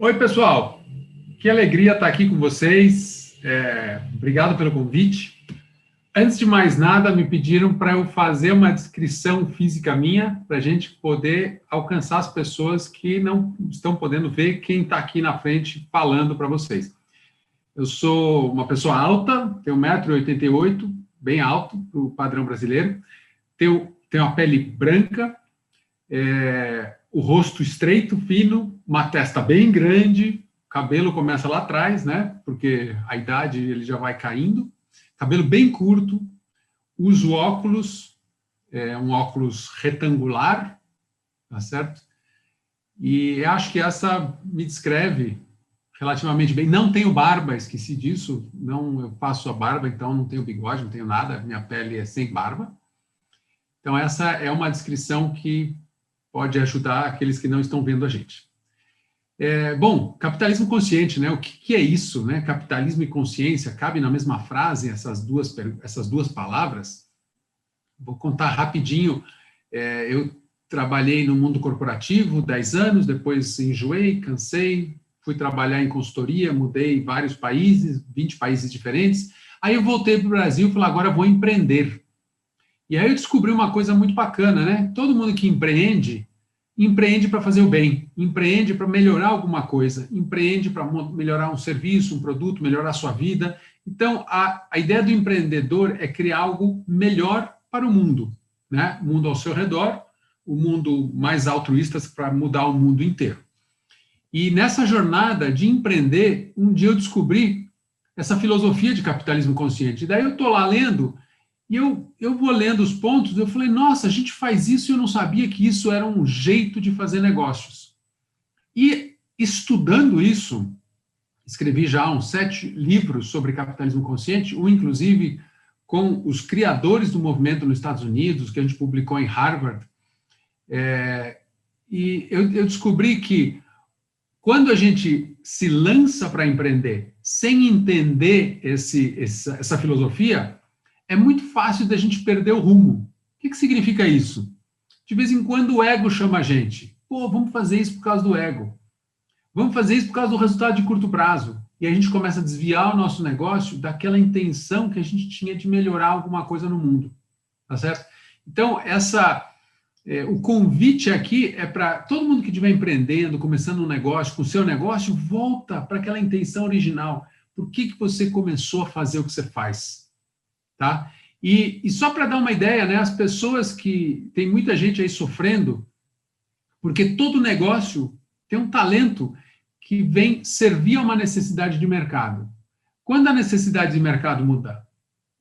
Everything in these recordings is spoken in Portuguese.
Oi, pessoal. Que alegria estar aqui com vocês. Obrigado pelo convite. Antes de mais nada, me pediram para eu fazer uma descrição física minha, para a gente poder alcançar as pessoas que não estão podendo ver quem está aqui na frente falando para vocês. Eu sou uma pessoa alta, tenho 1,88 m, bem alto para o padrão brasileiro. Tenho a pele branca, o rosto estreito, fino, uma testa bem grande, cabelo começa lá atrás, né? Porque a idade ele já vai caindo. Cabelo bem curto, uso óculos, um óculos retangular, tá certo? E acho que essa me descreve relativamente bem. Não tenho barba, esqueci disso, eu faço a barba, então não tenho bigode, não tenho nada, minha pele é sem barba. Então essa é uma descrição que pode ajudar aqueles que não estão vendo a gente. Bom, capitalismo consciente, né? O que é isso, né? Capitalismo e consciência, cabe na mesma frase essas duas palavras? Vou contar rapidinho. Eu trabalhei no mundo corporativo 10 anos, depois enjoei, cansei, fui trabalhar em consultoria, mudei vários países, 20 países diferentes. Aí eu voltei para o Brasil e falei, agora eu vou empreender. E aí eu descobri uma coisa muito bacana, né? Todo mundo que empreende para fazer o bem, empreende para melhorar alguma coisa, empreende para melhorar um serviço, um produto, melhorar a sua vida. Então, a ideia do empreendedor é criar algo melhor para o mundo, né? O mundo ao seu redor, o mundo mais altruísta para mudar o mundo inteiro. E nessa jornada de empreender, um dia eu descobri essa filosofia de capitalismo consciente. E daí eu estou lá lendo, e eu vou lendo os pontos, eu falei, nossa, a gente faz isso e eu não sabia que isso era um jeito de fazer negócios. E estudando isso, escrevi já uns 7 livros sobre capitalismo consciente, um inclusive com os criadores do movimento nos Estados Unidos, que a gente publicou em Harvard. E eu descobri que quando a gente se lança para empreender sem entender essa filosofia, é muito fácil da gente perder o rumo. O que significa isso? De vez em quando o ego chama a gente. Pô, vamos fazer isso por causa do ego. Vamos fazer isso por causa do resultado de curto prazo. E a gente começa a desviar o nosso negócio daquela intenção que a gente tinha de melhorar alguma coisa no mundo. Tá certo? Então, o convite aqui é para todo mundo que estiver empreendendo, começando um negócio, com o seu negócio, volta para aquela intenção original. Por que você começou a fazer o que você faz? Tá? E só para dar uma ideia, né, as pessoas que... Tem muita gente aí sofrendo, porque todo negócio tem um talento que vem servir a uma necessidade de mercado. Quando a necessidade de mercado muda,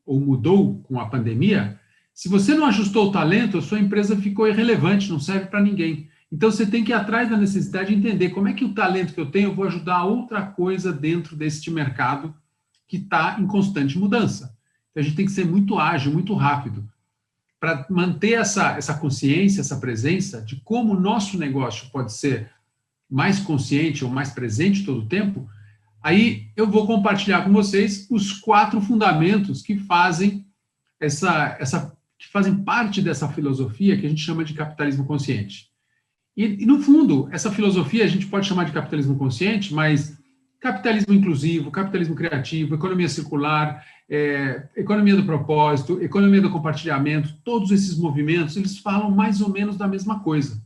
ou mudou com a pandemia, se você não ajustou o talento, a sua empresa ficou irrelevante, não serve para ninguém. Então você tem que ir atrás da necessidade de entender como é que o talento que eu tenho eu vou ajudar a outra coisa dentro deste mercado que está em constante mudança. Então, a gente tem que ser muito ágil, muito rápido, para manter essa consciência, essa presença de como o nosso negócio pode ser mais consciente ou mais presente todo o tempo. Aí eu vou compartilhar com vocês os 4 fundamentos que fazem que fazem parte dessa filosofia que a gente chama de capitalismo consciente. E no fundo, essa filosofia a gente pode chamar de capitalismo consciente, mas capitalismo inclusivo, capitalismo criativo, economia circular, economia do propósito, economia do compartilhamento, todos esses movimentos, eles falam mais ou menos da mesma coisa.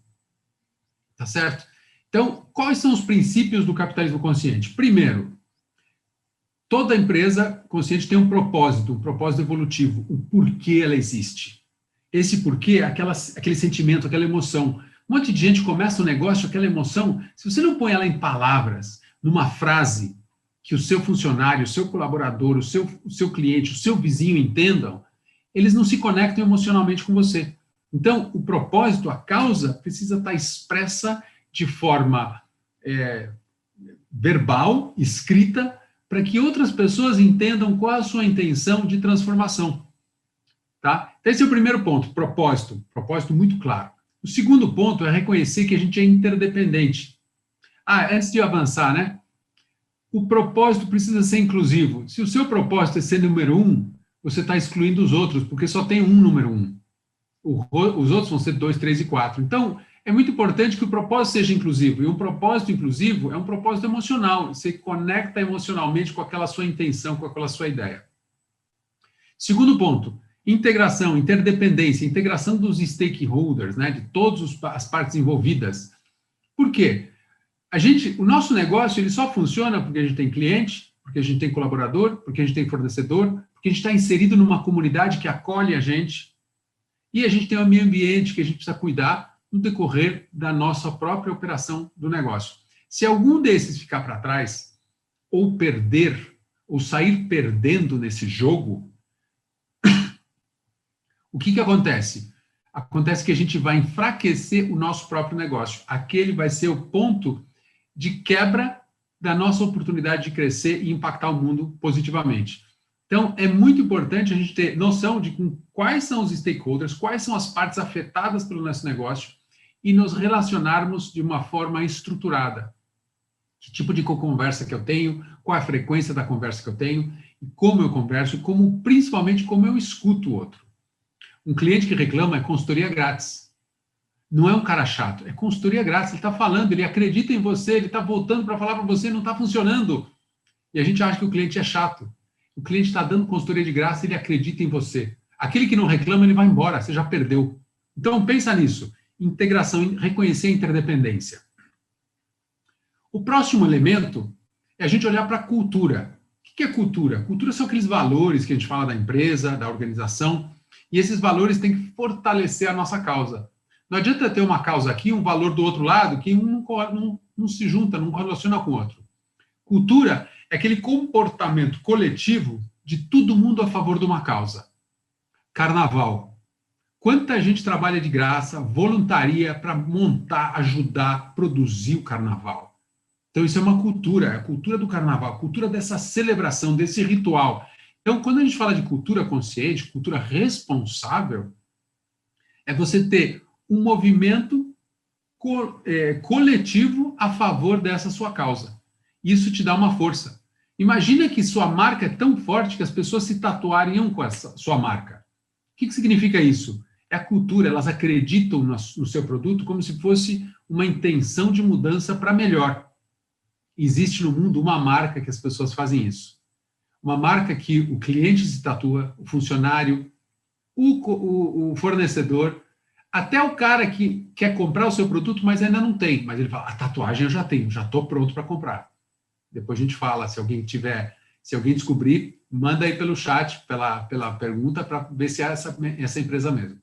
Tá certo? Então, quais são os princípios do capitalismo consciente? Primeiro, toda empresa consciente tem um propósito evolutivo, o porquê ela existe. Esse porquê é aquele sentimento, aquela emoção. Um monte de gente começa um negócio, aquela emoção, se você não põe ela em palavras, numa frase que o seu funcionário, o seu colaborador, o seu cliente, o seu vizinho entendam, eles não se conectam emocionalmente com você. Então, o propósito, a causa, precisa estar expressa de forma verbal, escrita, para que outras pessoas entendam qual é a sua intenção de transformação. Tá? Então, esse é o primeiro ponto, propósito muito claro. O segundo ponto é reconhecer que a gente é interdependente. Antes de avançar, né? O propósito precisa ser inclusivo. Se o seu propósito é ser número 1, você está excluindo os outros, porque só tem um número 1. Os outros vão ser 2, 3 e 4. Então, é muito importante que o propósito seja inclusivo. E um propósito inclusivo é um propósito emocional. Você conecta emocionalmente com aquela sua intenção, com aquela sua ideia. Segundo ponto, integração, interdependência, integração dos stakeholders, né, de todas as partes envolvidas. Por quê? O nosso negócio ele só funciona porque a gente tem cliente, porque a gente tem colaborador, porque a gente tem fornecedor, porque a gente está inserido numa comunidade que acolhe a gente e a gente tem um meio ambiente que a gente precisa cuidar no decorrer da nossa própria operação do negócio. Se algum desses ficar para trás, ou perder, ou sair perdendo nesse jogo, o que acontece? Acontece que a gente vai enfraquecer o nosso próprio negócio. Aquele vai ser o ponto de quebra da nossa oportunidade de crescer e impactar o mundo positivamente. Então, é muito importante a gente ter noção de quais são os stakeholders, quais são as partes afetadas pelo nosso negócio e nos relacionarmos de uma forma estruturada. Que tipo de conversa que eu tenho, qual a frequência da conversa que eu tenho, e como eu converso, e principalmente como eu escuto o outro. Um cliente que reclama é consultoria grátis. Não é um cara chato, é consultoria grátis. Ele está falando, ele acredita em você, ele está voltando para falar para você, não está funcionando. E a gente acha que o cliente é chato. O cliente está dando consultoria de graça, ele acredita em você. Aquele que não reclama, ele vai embora, você já perdeu. Então, pensa nisso. Integração, reconhecer a interdependência. O próximo elemento é a gente olhar para a cultura. O que é cultura? Cultura são aqueles valores que a gente fala da empresa, da organização, e esses valores têm que fortalecer a nossa causa. Não adianta ter uma causa aqui, um valor do outro lado, que um não se junta, não relaciona com o outro. Cultura é aquele comportamento coletivo de todo mundo a favor de uma causa. Carnaval. Quanta gente trabalha de graça, voluntaria para montar, ajudar, produzir o carnaval. Então, isso é uma cultura, é a cultura do carnaval, a cultura dessa celebração, desse ritual. Então, quando a gente fala de cultura consciente, cultura responsável, é você ter um movimento coletivo a favor dessa sua causa. Isso te dá uma força. Imagina que sua marca é tão forte que as pessoas se tatuariam com essa sua marca. O que significa isso? É a cultura, elas acreditam no seu produto como se fosse uma intenção de mudança para melhor. Existe no mundo uma marca que as pessoas fazem isso. Uma marca que o cliente se tatua, o funcionário, o fornecedor, até o cara que quer comprar o seu produto, mas ainda não tem. Mas ele fala, a tatuagem eu já tenho, já estou pronto para comprar. Depois a gente fala, se alguém descobrir, manda aí pelo chat, pela pergunta, para ver se é essa empresa mesmo.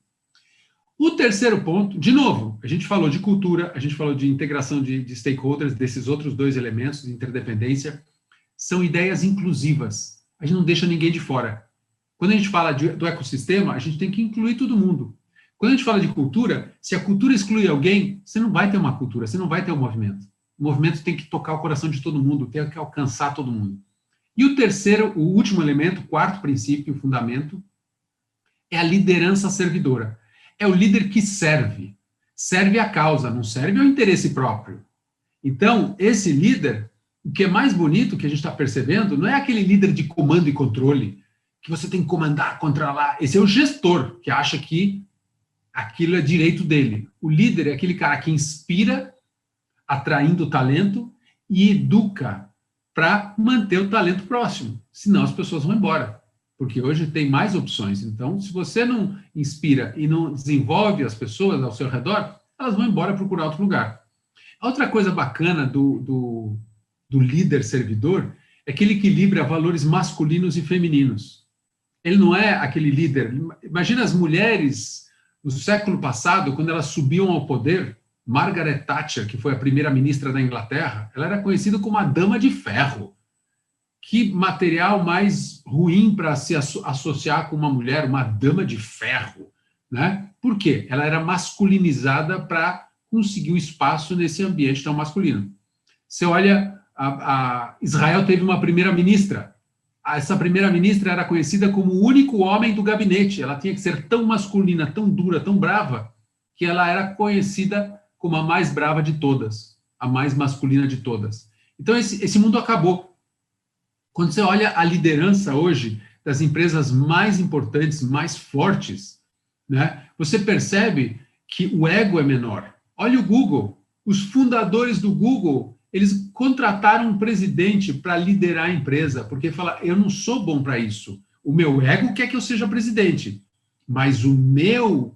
O terceiro ponto, de novo, a gente falou de cultura, a gente falou de integração de stakeholders, desses outros dois elementos de interdependência, são ideias inclusivas. A gente não deixa ninguém de fora. Quando a gente fala do ecossistema, a gente tem que incluir todo mundo. Quando a gente fala de cultura, se a cultura exclui alguém, você não vai ter uma cultura, você não vai ter um movimento. O movimento tem que tocar o coração de todo mundo, tem que alcançar todo mundo. E o último elemento, o quarto princípio, o fundamento, é a liderança servidora. É o líder que serve à causa, não serve ao interesse próprio. Então, esse líder, o que é mais bonito que a gente está percebendo, não é aquele líder de comando e controle, que você tem que comandar, controlar. Esse é o gestor, que acha que aquilo é direito dele. O líder é aquele cara que inspira, atraindo o talento e educa para manter o talento próximo. Senão as pessoas vão embora. Porque hoje tem mais opções. Então, se você não inspira e não desenvolve as pessoas ao seu redor, elas vão embora procurar outro lugar. Outra coisa bacana do líder servidor é que ele equilibra valores masculinos e femininos. Ele não é aquele líder... Imagina as mulheres no século passado, quando elas subiam ao poder, Margaret Thatcher, que foi a primeira-ministra da Inglaterra, ela era conhecida como a dama de ferro. Que material mais ruim para se associar com uma mulher, uma dama de ferro, né? Por quê? Ela era masculinizada para conseguir o espaço nesse ambiente tão masculino. Você olha, Israel teve uma primeira-ministra. Essa primeira-ministra era conhecida como o único homem do gabinete. Ela tinha que ser tão masculina, tão dura, tão brava, que ela era conhecida como a mais brava de todas, a mais masculina de todas. Então, esse mundo acabou. Quando você olha a liderança hoje das empresas mais importantes, mais fortes, né, você percebe que o ego é menor. Olha o Google. Os fundadores do Google, eles contrataram um presidente para liderar a empresa, porque fala, eu não sou bom para isso. O meu ego quer que eu seja presidente, mas o meu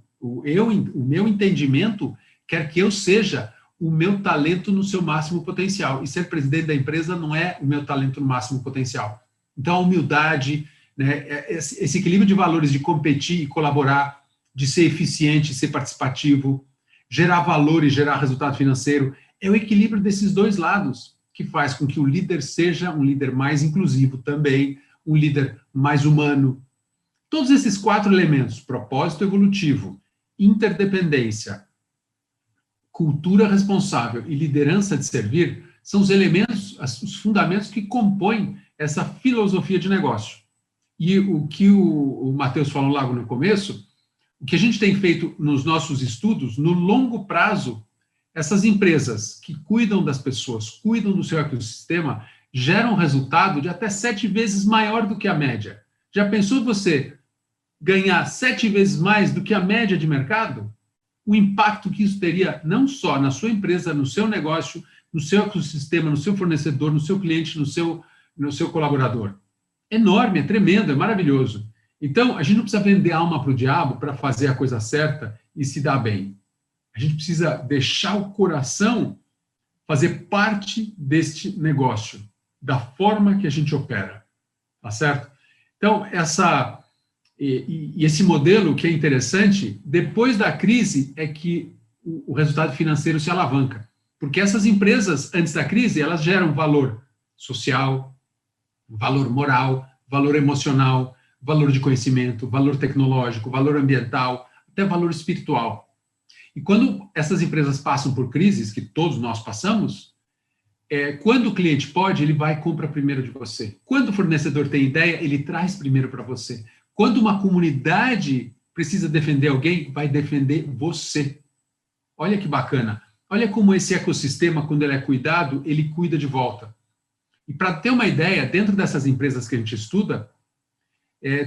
entendimento quer que eu seja o meu talento no seu máximo potencial. E ser presidente da empresa não é o meu talento no máximo potencial. Então, a humildade, né, esse equilíbrio de valores de competir e colaborar, de ser eficiente, ser participativo, gerar valor e gerar resultado financeiro, é o equilíbrio desses dois lados que faz com que o líder seja um líder mais inclusivo também, um líder mais humano. Todos esses 4 elementos, propósito evolutivo, interdependência, cultura responsável e liderança de servir, são os elementos, os fundamentos que compõem essa filosofia de negócio. E o que o Matheus falou logo no começo, o que a gente tem feito nos nossos estudos, no longo prazo, essas empresas que cuidam das pessoas, cuidam do seu ecossistema, geram um resultado de até 7 vezes maior do que a média. Já pensou você ganhar 7 vezes mais do que a média de mercado? O impacto que isso teria não só na sua empresa, no seu negócio, no seu ecossistema, no seu fornecedor, no seu cliente, no seu colaborador. Enorme, é tremendo, é maravilhoso. Então, a gente não precisa vender alma para o diabo para fazer a coisa certa e se dar bem. A gente precisa deixar o coração fazer parte deste negócio, da forma que a gente opera. Tá certo? Então, esse modelo que é interessante, depois da crise é que o resultado financeiro se alavanca. Porque essas empresas, antes da crise, elas geram valor social, valor moral, valor emocional, valor de conhecimento, valor tecnológico, valor ambiental, até valor espiritual. E quando essas empresas passam por crises, que todos nós passamos, quando o cliente pode, ele vai e compra primeiro de você. Quando o fornecedor tem ideia, ele traz primeiro para você. Quando uma comunidade precisa defender alguém, vai defender você. Olha que bacana. Olha como esse ecossistema, quando ele é cuidado, ele cuida de volta. E para ter uma ideia, dentro dessas empresas que a gente estuda,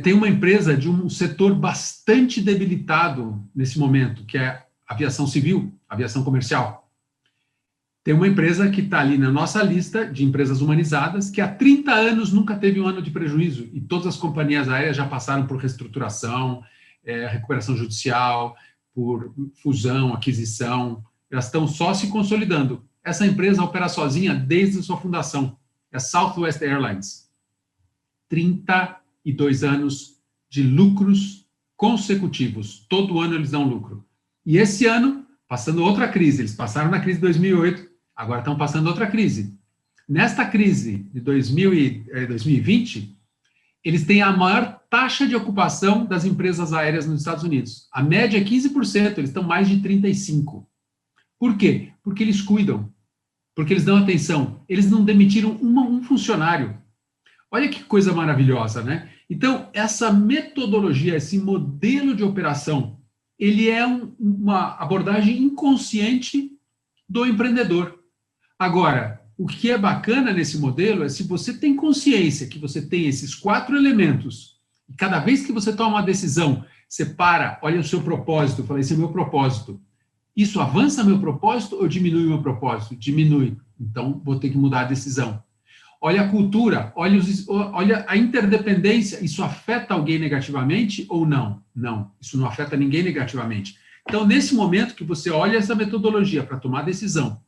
tem uma empresa de um setor bastante debilitado nesse momento, que é a aviação civil, aviação comercial. Tem uma empresa que está ali na nossa lista de empresas humanizadas, que há 30 anos nunca teve um ano de prejuízo, e todas as companhias aéreas já passaram por reestruturação, recuperação judicial, por fusão, aquisição, elas estão só se consolidando. Essa empresa opera sozinha desde a sua fundação, é a Southwest Airlines. 32 anos de lucros consecutivos, todo ano eles dão lucro. E esse ano, passando outra crise, eles passaram na crise de 2008, agora estão passando outra crise. Nesta crise de 2020, eles têm a maior taxa de ocupação das empresas aéreas nos Estados Unidos. A média é 15%, eles estão mais de 35%. Por quê? Porque eles cuidam, porque eles dão atenção. Eles não demitiram um funcionário. Olha que coisa maravilhosa, né? Então, essa metodologia, esse modelo de operação, ele é uma abordagem inconsciente do empreendedor. Agora, o que é bacana nesse modelo é se você tem consciência que você tem esses 4 elementos, e cada vez que você toma uma decisão, você para, olha o seu propósito, fala, esse é o meu propósito. Isso avança meu propósito ou diminui o meu propósito? Diminui. Então, vou ter que mudar a decisão. Olha a cultura, olha a interdependência, isso afeta alguém negativamente ou não? Não, isso não afeta ninguém negativamente. Então, nesse momento que você olha essa metodologia para tomar decisão,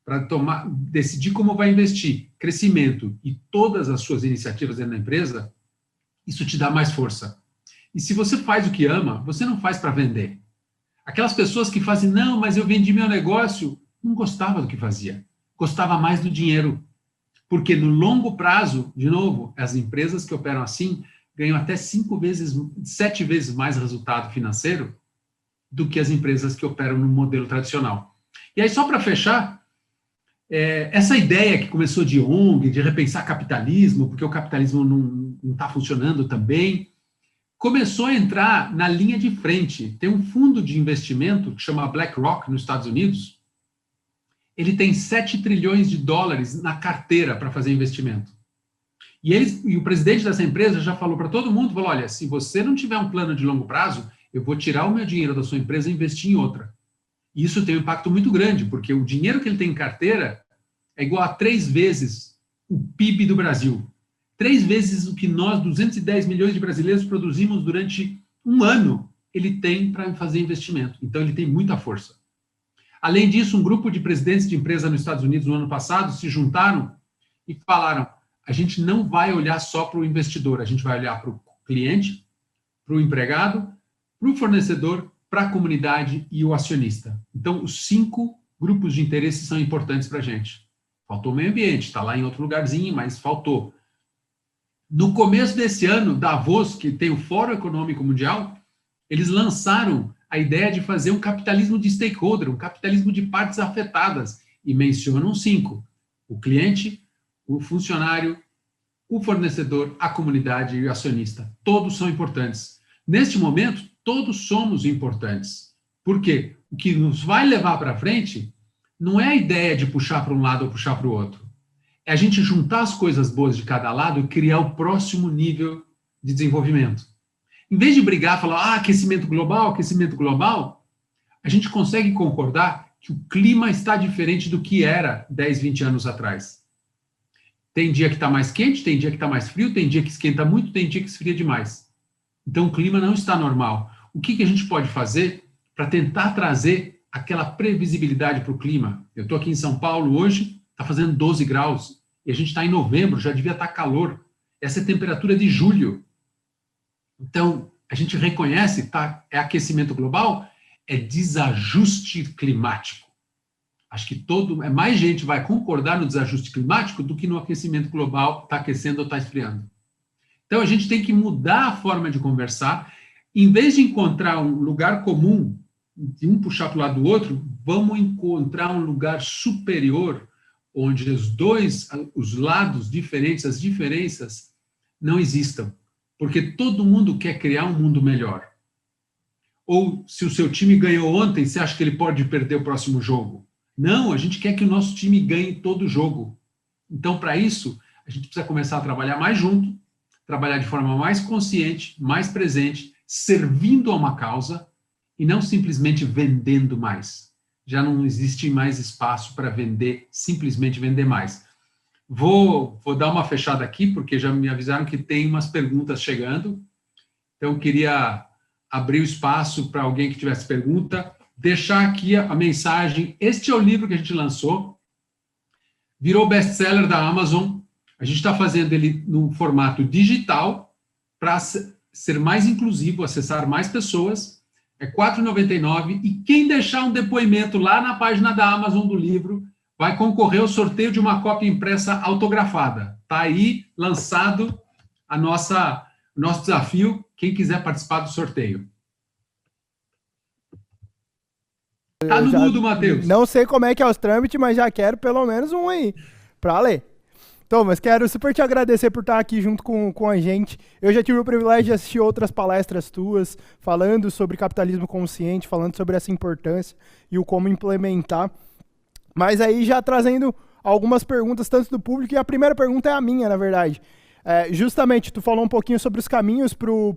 para decidir como vai investir, crescimento e todas as suas iniciativas dentro da empresa, isso te dá mais força. E se você faz o que ama, você não faz para vender. Aquelas pessoas que fazem, não, mas eu vendi meu negócio, não gostava do que fazia, gostava mais do dinheiro. Porque no longo prazo, de novo, as empresas que operam assim ganham até 7 vezes mais resultado financeiro do que as empresas que operam no modelo tradicional. E aí, só para fechar, essa ideia que começou de ONG, de repensar capitalismo, porque o capitalismo não está funcionando também, começou a entrar na linha de frente. Tem um fundo de investimento que chama BlackRock, nos Estados Unidos. Ele tem 7 trilhões de dólares na carteira para fazer investimento. E o presidente dessa empresa já falou para todo mundo, falou, olha, se você não tiver um plano de longo prazo, eu vou tirar o meu dinheiro da sua empresa e investir em outra. E isso tem um impacto muito grande, porque o dinheiro que ele tem em carteira é igual a 3 vezes o PIB do Brasil. 3 vezes o que nós, 210 milhões de brasileiros, produzimos durante um ano, ele tem para fazer investimento. Então, ele tem muita força. Além disso, um grupo de presidentes de empresa nos Estados Unidos no ano passado se juntaram e falaram: a gente não vai olhar só para o investidor, a gente vai olhar para o cliente, para o empregado, para o fornecedor, para a comunidade e o acionista. Então, os 5 grupos de interesse são importantes para a gente. Faltou o meio ambiente, está lá em outro lugarzinho, mas faltou. No começo desse ano, Davos, que tem o Fórum Econômico Mundial, eles lançaram a ideia de fazer um capitalismo de stakeholder, um capitalismo de partes afetadas, e mencionam 5: o cliente, o funcionário, o fornecedor, a comunidade e o acionista. Todos são importantes. Neste momento, todos somos importantes. Por quê? O que nos vai levar para frente não é a ideia de puxar para um lado ou puxar para o outro. É a gente juntar as coisas boas de cada lado e criar o próximo nível de desenvolvimento. Em vez de brigar, falar, aquecimento global, a gente consegue concordar que o clima está diferente do que era 10, 20 anos atrás. Tem dia que está mais quente, tem dia que está mais frio, tem dia que esquenta muito, tem dia que esfria demais. Então, o clima não está normal. O que a gente pode fazer para tentar trazer aquela previsibilidade para o clima? Eu estou aqui em São Paulo hoje, está fazendo 12 graus, e a gente está em novembro, já devia estar calor. Essa é a temperatura de julho. Então, a gente reconhece, tá? É aquecimento global, é desajuste climático. Acho que mais gente vai concordar no desajuste climático do que no aquecimento global, está aquecendo ou está esfriando. Então, a gente tem que mudar a forma de conversar. Em vez de encontrar um lugar comum, de um puxar para o lado do outro, vamos encontrar um lugar superior, onde os lados diferentes, as diferenças, não existam. Porque todo mundo quer criar um mundo melhor. Ou, se o seu time ganhou ontem, você acha que ele pode perder o próximo jogo? Não, a gente quer que o nosso time ganhe todo jogo. Então, para isso, a gente precisa começar a trabalhar mais junto, trabalhar de forma mais consciente, mais presente, servindo a uma causa e não simplesmente vendendo mais. Já não existe mais espaço para simplesmente vender mais. Vou dar uma fechada aqui, porque já me avisaram que tem umas perguntas chegando. Então, eu queria abrir o espaço para alguém que tivesse pergunta, deixar aqui a mensagem. Este é o livro que a gente lançou, virou best-seller da Amazon. A gente está fazendo ele no formato digital para ser mais inclusivo, acessar mais pessoas. É R$ 4,99. E quem deixar um depoimento lá na página da Amazon do livro vai concorrer ao sorteio de uma cópia impressa autografada. Está aí lançado o nosso desafio, quem quiser participar do sorteio. Está no mudo, Matheus. Não sei como é que é os trâmites, mas já quero pelo menos um aí para ler. Thomas, quero super te agradecer por estar aqui junto com a gente. Eu já tive o privilégio de assistir outras palestras tuas, falando sobre capitalismo consciente, falando sobre essa importância e o como implementar. Mas aí já trazendo algumas perguntas, tanto do público, e a primeira pergunta é a minha, na verdade. Justamente, tu falou um pouquinho sobre os caminhos pro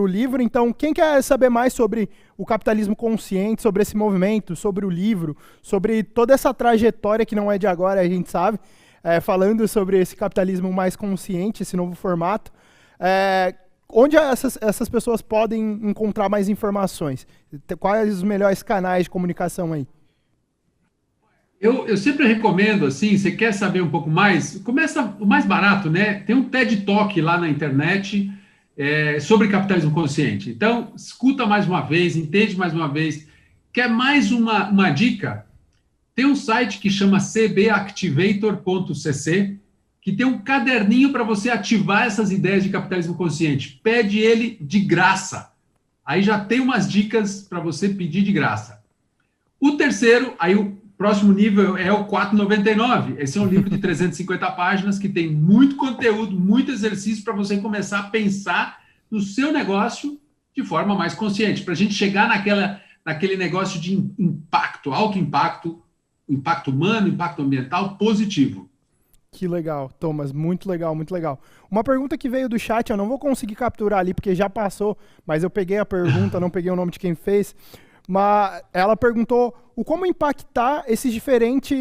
livro, então quem quer saber mais sobre o capitalismo consciente, sobre esse movimento, sobre o livro, sobre toda essa trajetória que não é de agora, a gente sabe, falando sobre esse capitalismo mais consciente, esse novo formato, onde essas pessoas podem encontrar mais informações? Quais os melhores canais de comunicação aí? Eu sempre recomendo, assim, você quer saber um pouco mais, começa o mais barato, né? Tem um TED Talk lá na internet sobre capitalismo consciente. Então, escuta mais uma vez, entende mais uma vez. Quer mais uma dica? Tem um site que chama cbactivator.cc, que tem um caderninho para você ativar essas ideias de capitalismo consciente. Pede ele de graça. Aí já tem umas dicas para você pedir de graça. O terceiro, aí o próximo nível é o 4,99. Esse é um livro de 350 páginas que tem muito conteúdo, muito exercício para você começar a pensar no seu negócio de forma mais consciente, para a gente chegar naquele negócio de impacto, alto impacto, impacto humano, impacto ambiental positivo. Que legal, Thomas, muito legal, muito legal. Uma pergunta que veio do chat, eu não vou conseguir capturar ali porque já passou, mas eu peguei a pergunta, não peguei o nome de quem fez. mas ela perguntou como impactar esses diferentes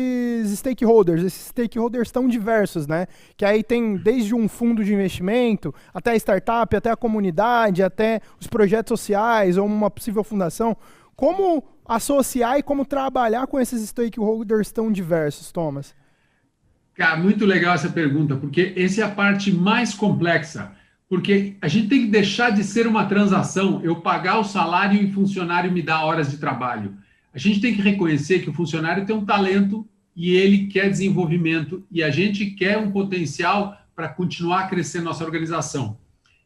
stakeholders, esses stakeholders tão diversos, né? Que aí tem desde um fundo de investimento, até a startup, até a comunidade, até os projetos sociais ou uma possível fundação. Como associar e como trabalhar com esses stakeholders tão diversos, Thomas? Cara, muito legal essa pergunta, porque essa é a parte mais complexa. Porque a gente tem que deixar de ser uma transação, eu pagar o salário e o funcionário me dar horas de trabalho. A gente tem que reconhecer que o funcionário tem um talento e ele quer desenvolvimento e a gente quer um potencial para continuar a crescer nossa organização.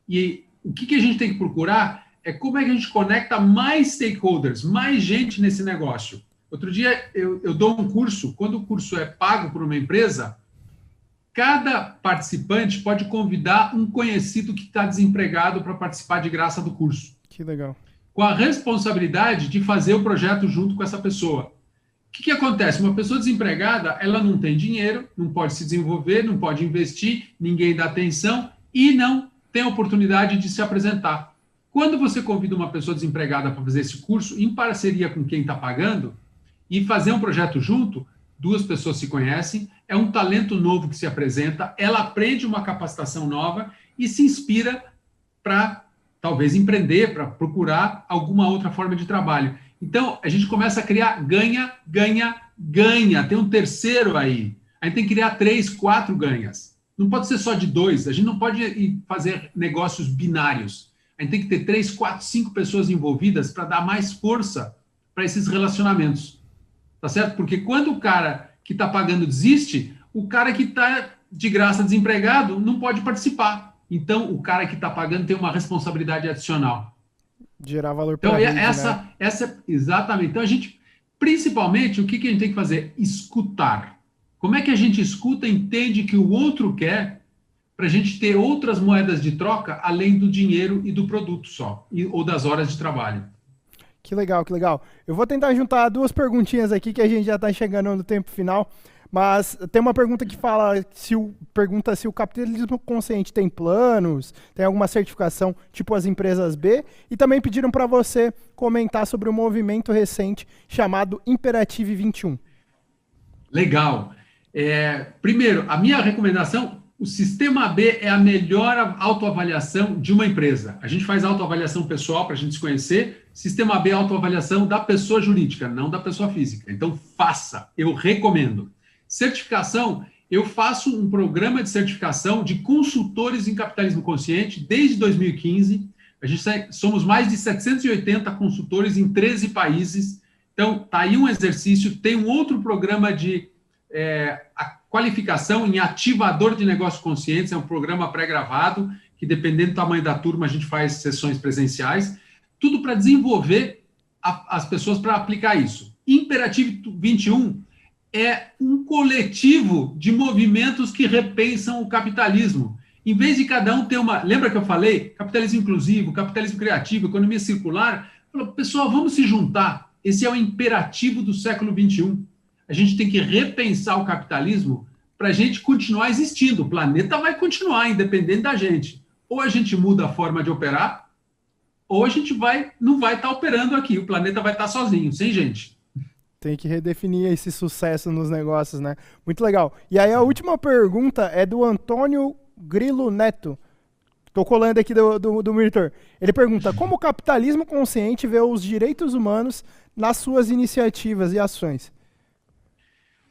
E o que a gente tem que procurar é como é que a gente conecta mais stakeholders, mais gente nesse negócio. Outro dia eu dou um curso, quando o curso é pago por uma empresa, cada participante pode convidar um conhecido que está desempregado para participar de graça do curso. Que legal. Com a responsabilidade de fazer o projeto junto com essa pessoa. O que acontece? Uma pessoa desempregada, ela não tem dinheiro, não pode se desenvolver, não pode investir, ninguém dá atenção e não tem a oportunidade de se apresentar. Quando você convida uma pessoa desempregada para fazer esse curso, em parceria com quem está pagando, e fazer um projeto junto, duas pessoas se conhecem, é um talento novo que se apresenta, ela aprende uma capacitação nova e se inspira para, talvez, empreender, para procurar alguma outra forma de trabalho. Então, a gente começa a criar ganha, ganha, ganha. Tem um terceiro aí. A gente tem que criar 3, 4 ganhas. Não pode ser só de 2. A gente não pode fazer negócios binários. A gente tem que ter 3, 4, 5 pessoas envolvidas para dar mais força para esses relacionamentos. Tá certo? Porque quando o cara que está pagando desiste, o cara que está de graça desempregado não pode participar. Então, o cara que está pagando tem uma responsabilidade adicional. Gerar valor para então, né? Exatamente. Então, a gente, principalmente, o que a gente tem que fazer? Escutar. Como é que a gente escuta e entende que o outro quer para a gente ter outras moedas de troca além do dinheiro e do produto só, ou das horas de trabalho? Que legal, que legal. Eu vou tentar juntar 2 perguntinhas aqui, que a gente já está chegando no tempo final, mas tem uma pergunta que pergunta se o capitalismo consciente tem planos, tem alguma certificação, tipo as empresas B, e também pediram para você comentar sobre o movimento recente chamado Imperative 21. Legal. Primeiro, a minha recomendação, o sistema B é a melhor autoavaliação de uma empresa. A gente faz autoavaliação pessoal para a gente se conhecer, sistema B é autoavaliação da pessoa jurídica, não da pessoa física. Então, faça, eu recomendo. Certificação, eu faço um programa de certificação de consultores em capitalismo consciente desde 2015. Somos mais de 780 consultores em 13 países. Então, está aí um exercício. Tem um outro programa de a qualificação em ativador de negócios conscientes, é um programa pré-gravado, que dependendo do tamanho da turma, a gente faz sessões presenciais, tudo para desenvolver as pessoas para aplicar isso. Imperativo 21 é um coletivo de movimentos que repensam o capitalismo. Em vez de cada um ter uma... Lembra que eu falei? Capitalismo inclusivo, capitalismo criativo, economia circular. Pessoal, vamos se juntar. Esse é o imperativo do século 21. A gente tem que repensar o capitalismo para a gente continuar existindo. O planeta vai continuar, independente da gente. Ou a gente muda a forma de operar, ou a gente não vai estar operando aqui. O planeta vai estar sozinho, sem gente. Tem que redefinir esse sucesso nos negócios, né? Muito legal. E aí a última pergunta é do Antônio Grilo Neto. Estou colando aqui do monitor. Ele pergunta, como o capitalismo consciente vê os direitos humanos nas suas iniciativas e ações?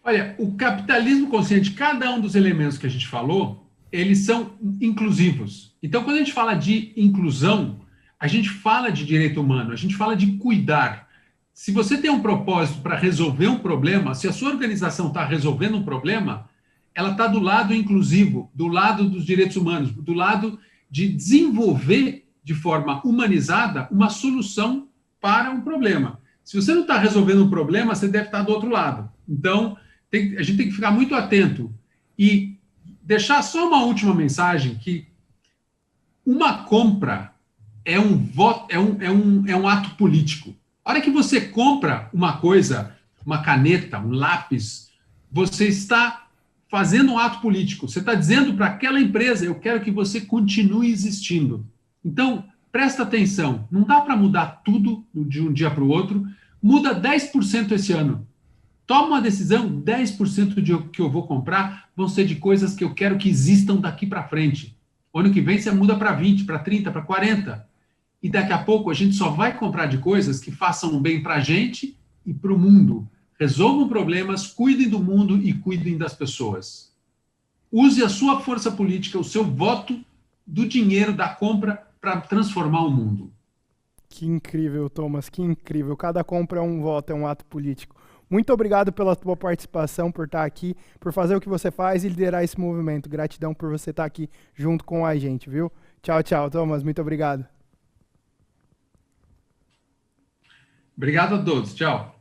Olha, o capitalismo consciente, cada um dos elementos que a gente falou, eles são inclusivos. Então, quando a gente fala de inclusão, a gente fala de direito humano, a gente fala de cuidar. Se você tem um propósito para resolver um problema, se a sua organização está resolvendo um problema, ela está do lado inclusivo, do lado dos direitos humanos, do lado de desenvolver de forma humanizada uma solução para um problema. Se você não está resolvendo um problema, você deve estar do outro lado. Então, a gente tem que ficar muito atento e deixar só uma última mensagem, que uma compra é um voto, é um ato político. A hora que você compra uma coisa, uma caneta, um lápis, você está fazendo um ato político. Você está dizendo para aquela empresa, eu quero que você continue existindo. Então, presta atenção, não dá para mudar tudo de um dia para o outro, muda 10% esse ano. Toma uma decisão, 10% de que eu vou comprar vão ser de coisas que eu quero que existam daqui para frente. O ano que vem você muda para 20, para 30, para 40. E daqui a pouco a gente só vai comprar de coisas que façam bem para a gente e para o mundo. Resolvam problemas, cuidem do mundo e cuidem das pessoas. Use a sua força política, o seu voto do dinheiro da compra para transformar o mundo. Que incrível, Thomas, que incrível. Cada compra é um voto, é um ato político. Muito obrigado pela tua participação, por estar aqui, por fazer o que você faz e liderar esse movimento. Gratidão por você estar aqui junto com a gente, viu? Tchau, tchau, Thomas. Muito obrigado. Obrigado a todos. Tchau.